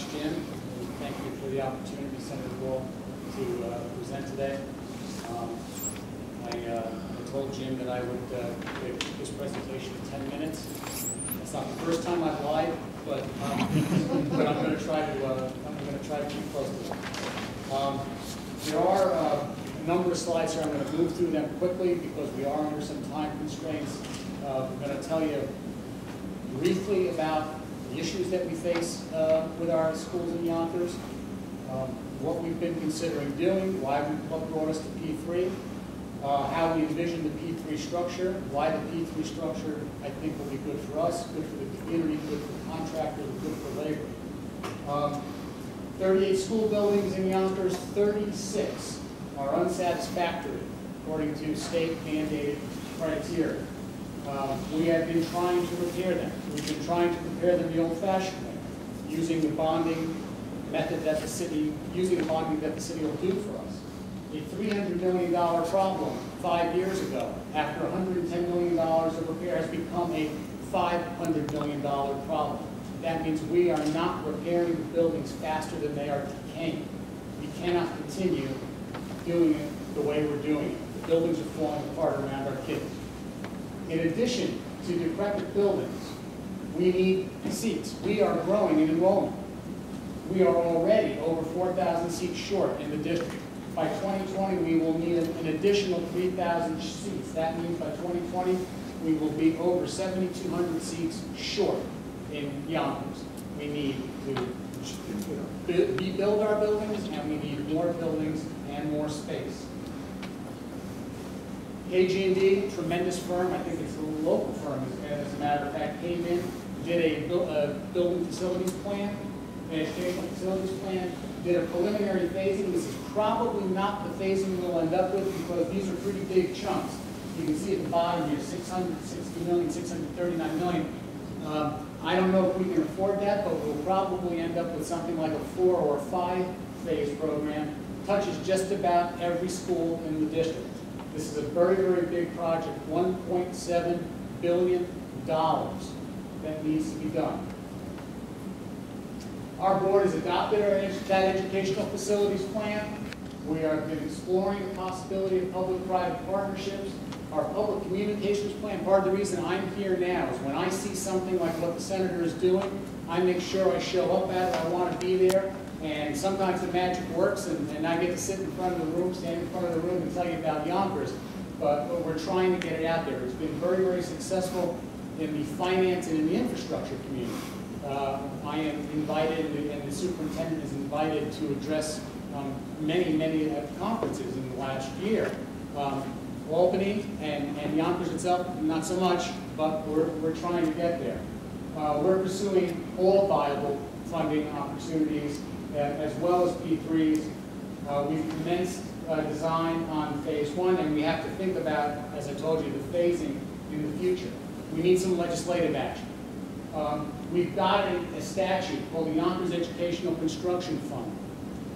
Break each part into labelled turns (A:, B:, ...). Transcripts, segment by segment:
A: much, Jim. And thank you for the opportunity, Senator Bull, to present today. I told Jim that I would give this presentation in 10 minutes. It's not the first time I've lied, but I'm going to try to keep close to it. There are a number of slides here. I'm going to move through them quickly because we are under some time constraints. I'm going to tell you briefly about the issues that we face with our schools in Yonkers, what we've been considering doing, what brought us to P3, how we envision the P3 structure, why the P3 structure I think will be good for us, good for the community, good for contractors, and good for labor. 38 school buildings in Yonkers, 36 are unsatisfactory according to state mandated criteria. We have been trying to repair them. We've been trying to repair them the old-fashioned way, using the bonding method that the city, will do for us. A $300 million problem 5 years ago, after $110 million of repair, has become a $500 million problem. That means we are not repairing the buildings faster than they are decaying. We cannot continue doing it the way we're doing it. The buildings are falling apart around our kids. In addition to decrepit buildings, we need seats. We are growing in enrollment. We are already over 4,000 seats short in the district. By 2020, we will need an additional 3,000 seats. That means by 2020, we will be over 7,200 seats short in Yonkers. We need to rebuild our buildings, and we need more buildings and more space. AG&D, tremendous firm. I think it's a local firm, as a matter of fact, came in, did a building facilities plan, an educational facilities plan, did a preliminary phasing. This is probably not the phasing we'll end up with because these are pretty big chunks. You can see at the bottom here, 660 million, 639 million. I don't know if we can afford that, but we'll probably end up with something like a 4 or 5 phase program. Touches just about every school in the district. This is a very, very big project, $1.7 billion that needs to be done. Our board has adopted that educational facilities plan. We have been exploring the possibility of public-private partnerships. Our public communications plan, part of the reason I'm here now is when I see something like what the senator is doing, I make sure I show up at it, I want to be there. And sometimes the magic works, and I get to sit in front of the room, stand in front of the room and tell you about Yonkers. But we're trying to get it out there. It's been very, very successful in the finance and in the infrastructure community. I am invited, and the superintendent is invited to address many conferences in the last year. Albany and Yonkers itself, not so much, but we're trying to get there. We're pursuing all viable funding opportunities, as well as P3s. We've commenced design on phase 1, and we have to think about, as I told you, the phasing in the future. We need some legislative action. We've got a statute called the Yonkers Educational Construction Fund.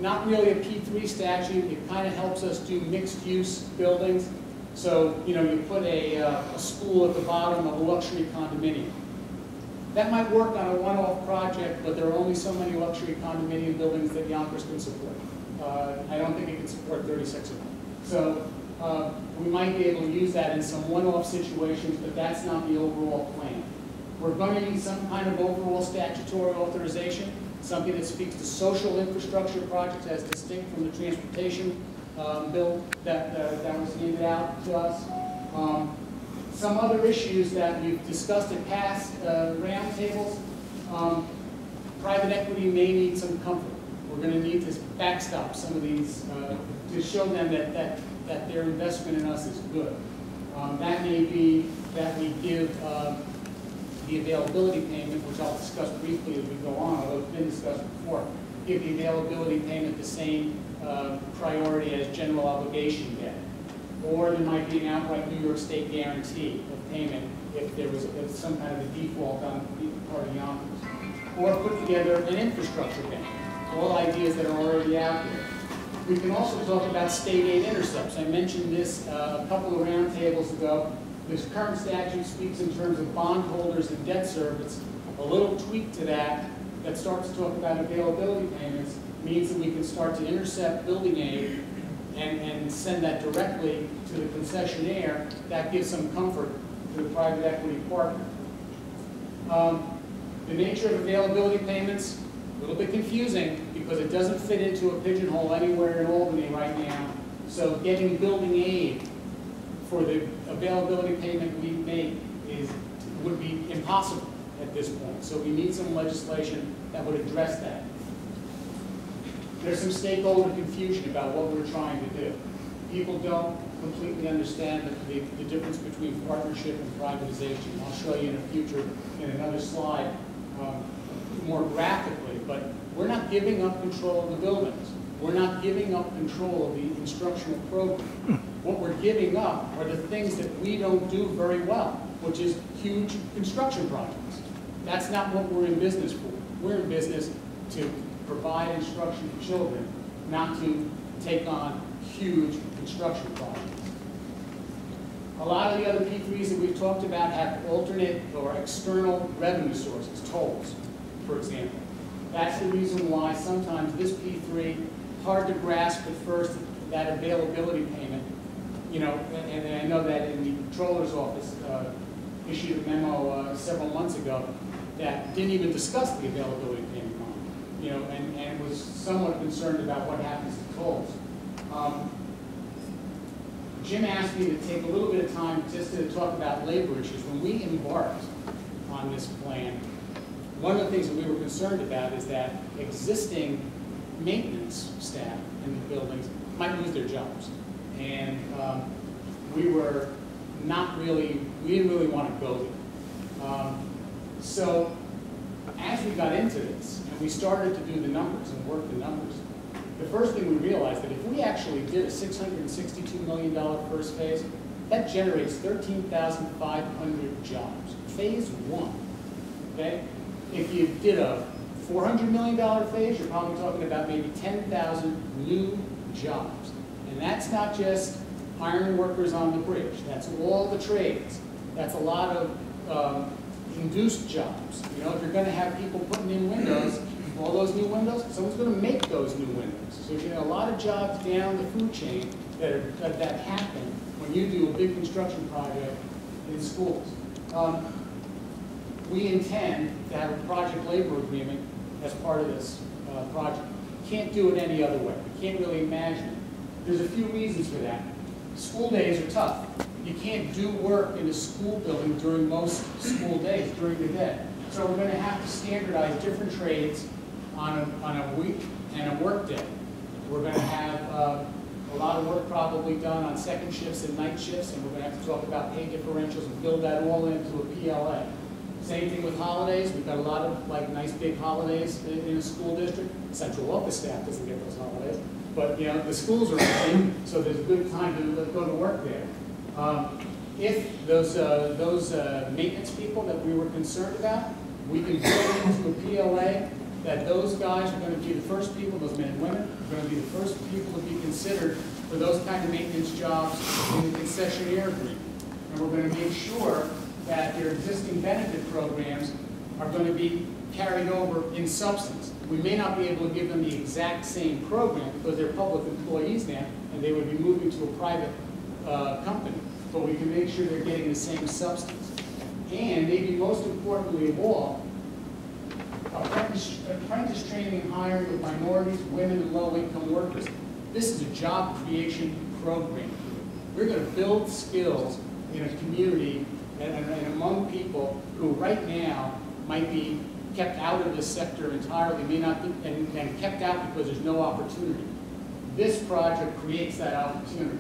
A: Not really a P3 statute. It kind of helps us do mixed-use buildings. So, you put a school at the bottom of a luxury condominium. That might work on a one-off project, but there are only so many luxury condominium buildings that Yonkers can support. I don't think it can support 36 of them. So we might be able to use that in some one-off situations, but that's not the overall plan. We're going to need some kind of overall statutory authorization, something that speaks to social infrastructure projects as distinct from the transportation bill that was handed out to us. Some other issues that we've discussed in past roundtables, private equity may need some comfort. We're going to need to backstop some of these to show them that their investment in us is good. That may be that we give the availability payment, which I'll discuss briefly as we go on, although it's been discussed before, give the availability payment the same priority as general obligation debt. Or there might be an outright New York State guarantee of payment if there was some kind of a default on the part of Yonkers. Or put together an infrastructure bank. All ideas that are already out there. We can also talk about state aid intercepts. I mentioned this a couple of roundtables ago. This current statute speaks in terms of bondholders and debt service. A little tweak to that that starts to talk about availability payments means that we can start to intercept building aid and send that directly to the concessionaire. That gives some comfort to the private equity partner. The nature of availability payments, a little bit confusing because it doesn't fit into a pigeonhole anywhere in Albany right now. So getting building aid for the availability payment we make would be impossible at this point. So we need some legislation that would address that. There's some stakeholder confusion about what we're trying to do. People don't completely understand the difference between partnership and privatization. I'll show you in another slide more graphically, but we're not giving up control of the buildings. We're not giving up control of the instructional program. What we're giving up are the things that we don't do very well, which is huge construction projects. That's not what we're in business for. We're in business to provide instruction for children, not to take on huge construction projects. A lot of the other P3s that we've talked about have alternate or external revenue sources, tolls, for example. That's the reason why sometimes this P3, hard to grasp at first, that availability payment, you know, and I know that in the Controller's Office issued a memo several months ago that didn't even discuss the availability payment line, you know, and was somewhat concerned about what happens to tolls. Jim asked me to take a little bit of time just to talk about labor issues. When we embarked on this plan, one of the things that we were concerned about is that existing maintenance staff in the buildings might lose their jobs. And we didn't really want to go there. So as we got into this and we started to do the numbers and work the numbers, the first thing we realized that if we actually did a $662 million first phase, that generates 13,500 jobs. Phase one, okay? If you did a $400 million phase, you're probably talking about maybe 10,000 new jobs. And that's not just iron workers on the bridge. That's all the trades. That's a lot of induced jobs. You know, if you're going to have people putting in windows, all those new windows, someone's going to make those new windows. So you have a lot of jobs down the food chain that happen when you do a big construction project in schools. We intend to have a project labor agreement as part of this project. Can't do it any other way. We can't really imagine it. There's a few reasons for that. School days are tough. You can't do work in a school building during most school days, during the day. So we're going to have to standardize different trades on a week and a work day. We're going to have a lot of work probably done on second shifts and night shifts, and we're going to have to talk about pay differentials and build that all into a PLA. Same thing with holidays. We've got a lot of nice big holidays in a school district. Central office staff doesn't get those holidays, but you know the schools are open, so there's a good time to go to work there. If those maintenance people that we were concerned about, we can build into a PLA that those guys are going to be the first people, those men and women, are going to be the first people to be considered for those kind of maintenance jobs in the concessionaire agreement. And we're going to make sure that their existing benefit programs are going to be carried over in substance. We may not be able to give them the exact same program because they're public employees now and they would be moving to a private company, but we can make sure they're getting the same substance. And maybe most importantly of all, apprentice training and hiring of minorities, women, and low-income workers. This is a job creation program. We're going to build skills in a community and among people who right now might be kept out of this sector entirely, may not be, and kept out because there's no opportunity. This project creates that opportunity.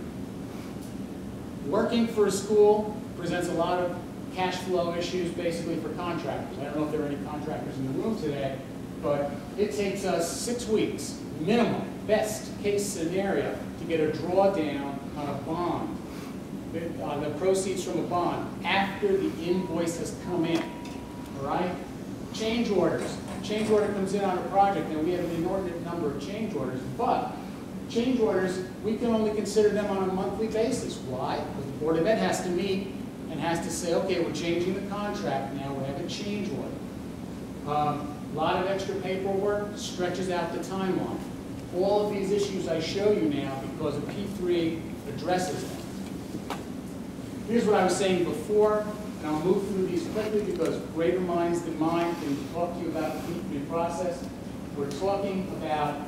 A: Working for a school presents a lot of cash flow issues basically for contractors. I don't know if there are any contractors in the room today, but it takes us 6 weeks, minimum, best case scenario, to get a drawdown on a bond, on the proceeds from a bond, after the invoice has come in, all right? Change orders. Change order comes in on a project, and we have an inordinate number of change orders, but change orders, we can only consider them on a monthly basis. Why? Because the Board of Ed has to meet and has to say, okay, we're changing the contract now, we have a change order. A lot of extra paperwork stretches out the timeline. All of these issues I show you now because a P3 addresses them. Here's what I was saying before, and I'll move through these quickly because greater minds than mine can talk to you about the P3 process. We're talking about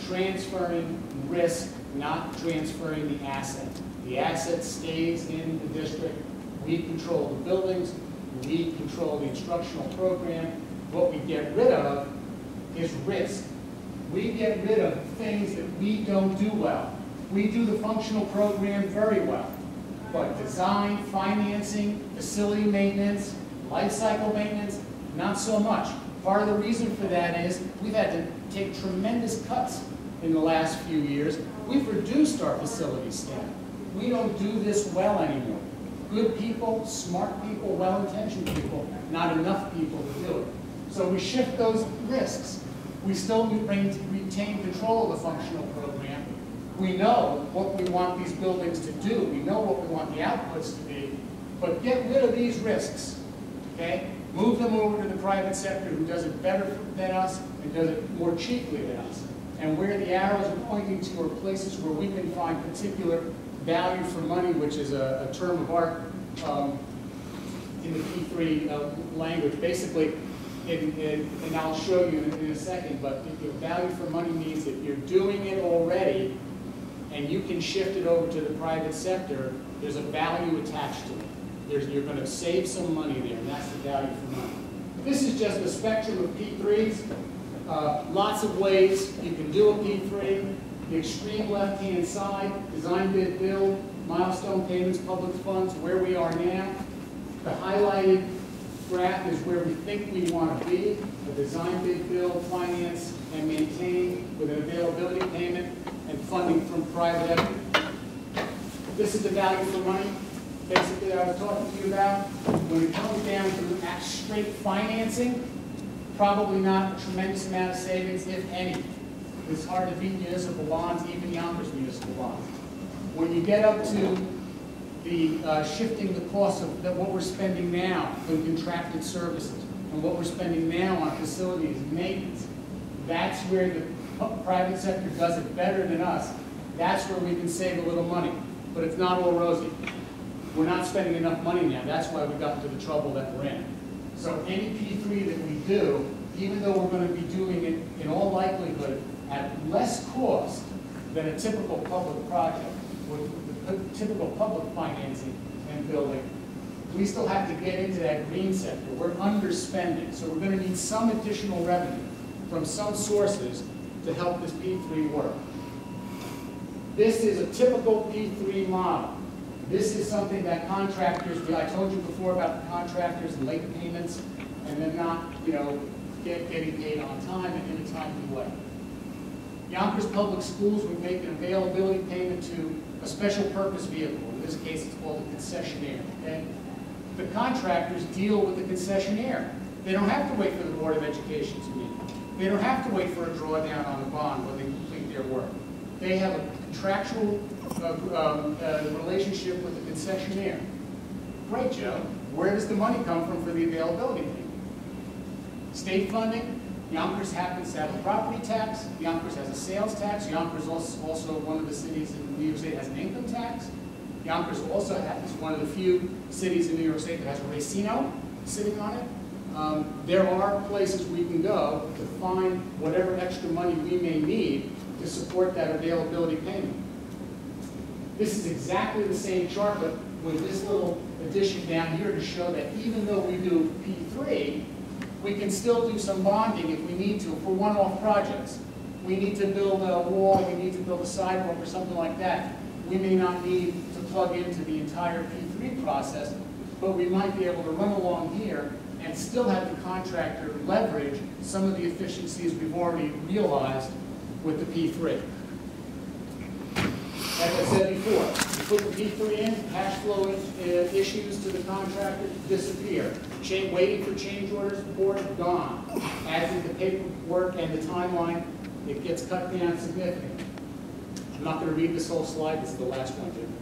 A: transferring risk, not transferring the asset. The asset stays in the district. We control the buildings. We control the instructional program. What we get rid of is risk. We get rid of things that we don't do well. We do the functional program very well. But design, financing, facility maintenance, life cycle maintenance, not so much. Part of the reason for that is we've had to take tremendous cuts in the last few years. We've reduced our facility staff. We don't do this well anymore. Good people, smart people, well-intentioned people, not enough people to do it. So we shift those risks. We still retain control of the functional program. We know what we want these buildings to do. We know what we want the outputs to be. But get rid of these risks, okay? Move them over to the private sector who does it better than us and does it more cheaply than us. And where the arrows are pointing to are places where we can find particular value for money, which is a term of art in the P3 language. Basically, and I'll show you in a second, but value for money means that you're doing it already and you can shift it over to the private sector. There's a value attached to it. You're going to save some money there, and that's the value for money. This is just a spectrum of P3s. Lots of ways you can do a P3. The extreme left-hand side, design, bid, build, milestone payments, public funds, where we are now. The highlighted graph is where we think we want to be. The design, bid, build, finance, and maintain with an availability payment and funding from private equity. This is the value for money, basically, that I was talking to you about. When it comes down to straight financing, probably not a tremendous amount of savings, if any. It's hard to beat municipal bonds, even Yonkers municipal bonds. When you get up to the shifting the cost of what we're spending now on contracted services and what we're spending now on facilities and maintenance, that's where the private sector does it better than us. That's where we can save a little money. But it's not all rosy. We're not spending enough money now. That's why we got into the trouble that we're in. So any P3 that we do, even though we're going to be doing it in all likelihood at less cost than a typical public project, with typical public financing and building, we still have to get into that green sector. We're underspending, so we're going to need some additional revenue from some sources to help this P3 work. This is a typical P3 model. This is something that contractors do. I told you before about the contractors and late payments and then not, getting paid on time and in a timely way. Yonkers Public Schools would make an availability payment to a special purpose vehicle. In this case, it's called a concessionaire. Okay? The contractors deal with the concessionaire. They don't have to wait for the Board of Education to meet. They don't have to wait for a drawdown on the bond when they complete their work. They have a contractual relationship with the concessionaire. Great, Joe. Where does the money come from for the availability payment? State funding. Yonkers happens to have a property tax. Yonkers has a sales tax. Yonkers also one of the cities in New York State has an income tax. Yonkers also is one of the few cities in New York State that has a racino sitting on it. There are places we can go to find whatever extra money we may need to support that availability payment. This is exactly the same chart, but with this little addition down here to show that even though we do P3, we can still do some bonding if we need to for one-off projects. We need to build a wall, we need to build a sidewalk or something like that. We may not need to plug into the entire P3 process, but we might be able to run along here and still have the contractor leverage some of the efficiencies we've already realized with the P3. As I said before, you put the P3 in, cash flow issues to the contractor disappear. Waiting for change orders, board gone. As in the paperwork and the timeline, it gets cut down significantly. I'm not going to read this whole slide. This is the last one, Jim.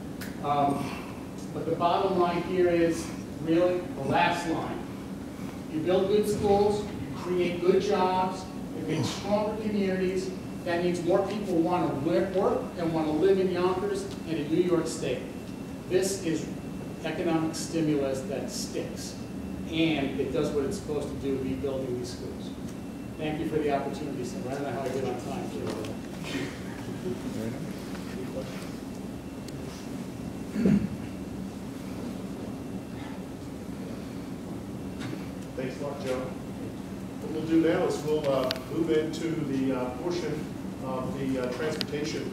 A: But the bottom line here is really the last line. You build good schools, you create good jobs, it makes stronger communities. That means more people want to work and want to live in Yonkers and in New York State. This is economic stimulus that sticks, and it does what it's supposed to do, rebuilding these schools. Thank you for the opportunity, sir. I don't know how I did on time, too.
B: Thanks a lot, Joe. What we'll do now is we'll move into the portion of the transportation